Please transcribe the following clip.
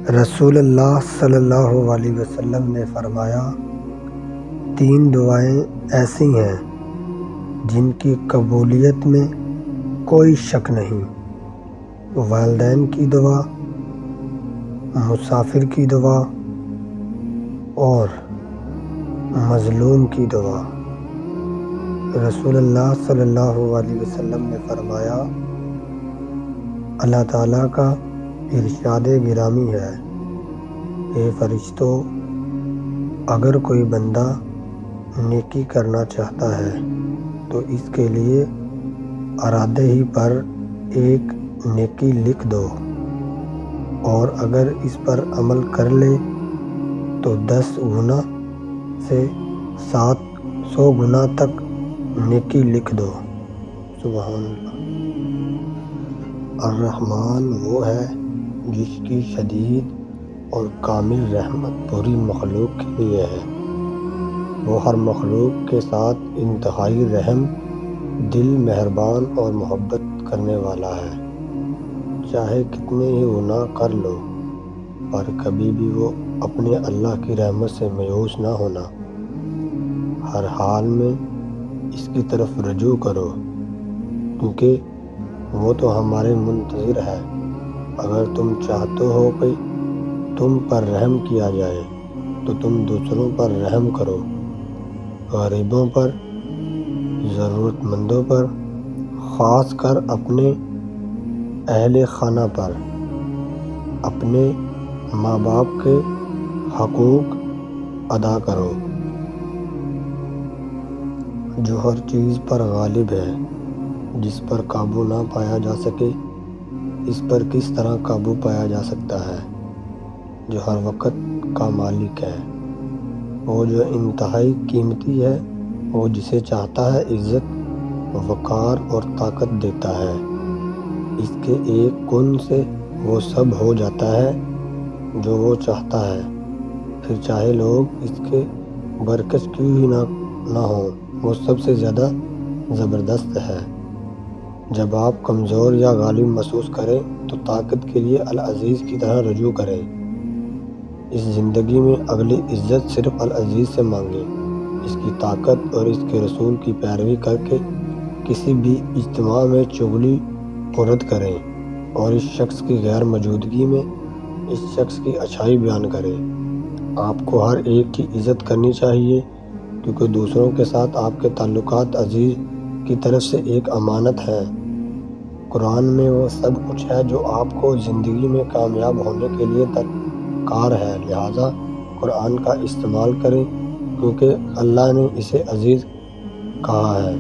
رسول اللہ صلی اللہ علیہ وسلم نے فرمایا، 3 دعائیں ایسی ہیں جن کی قبولیت میں کوئی شک نہیں: والدین کی دعا، مسافر کی دعا اور مظلوم کی دعا۔ رسول اللہ صلی اللہ علیہ وسلم نے فرمایا، اللہ تعالیٰ کا ارشاد گرامی ہے، اے فرشتوں، اگر کوئی بندہ نیکی کرنا چاہتا ہے تو اس کے لیے ارادے ہی پر ایک نیکی لکھ دو، اور اگر اس پر عمل کر لے تو 10 گنا سے 700 گنا تک نیکی لکھ دو۔ سبحان اللہ۔ الرحمن وہ ہے جس کی شدید اور کامل رحمت پوری مخلوق کے لیے ہے۔ وہ ہر مخلوق کے ساتھ انتہائی رحم دل، مہربان اور محبت کرنے والا ہے۔ چاہے کتنے ہی گناہ کر لو، پر کبھی بھی وہ اپنے اللہ کی رحمت سے مایوس نہ ہونا۔ ہر حال میں اس کی طرف رجوع کرو، کیونکہ وہ تو ہمارے منتظر ہے۔ اگر تم چاہتے ہو کہ تم پر رحم کیا جائے تو تم دوسروں پر رحم کرو، غریبوں پر، ضرورت مندوں پر، خاص کر اپنے اہل خانہ پر۔ اپنے ماں باپ کے حقوق ادا کرو۔ جو ہر چیز پر غالب ہے، جس پر قابو نہ پایا جا سکے، اس پر کس طرح قابو پایا جا سکتا ہے؟ جو ہر وقت کا مالک ہے، وہ جو انتہائی قیمتی ہے، وہ جسے چاہتا ہے عزت، وقار اور طاقت دیتا ہے۔ اس کے ایک کن سے وہ سب ہو جاتا ہے جو وہ چاہتا ہے، پھر چاہے لوگ اس کے برعکس کیوں ہی نہ ہوں، وہ سب سے زیادہ زبردست ہے۔ جب آپ کمزور یا غالب محسوس کریں تو طاقت کے لیے العزیز کی طرف رجوع کریں۔ اس زندگی میں اگلی عزت صرف العزیز سے مانگیں۔ اس کی طاقت اور اس کے رسول کی پیروی کر کے کسی بھی اجتماع میں چغلی کو رد کریں، اور اس شخص کی غیر موجودگی میں اس شخص کی اچھائی بیان کریں۔ آپ کو ہر ایک کی عزت کرنی چاہیے، کیونکہ دوسروں کے ساتھ آپ کے تعلقات عزیز کی طرف سے ایک امانت ہیں۔ قرآن میں وہ سب کچھ ہے جو آپ کو زندگی میں کامیاب ہونے کے لیے درکار ہے، لہٰذا قرآن کا استعمال کریں، کیونکہ اللہ نے اسے عزیز کہا ہے۔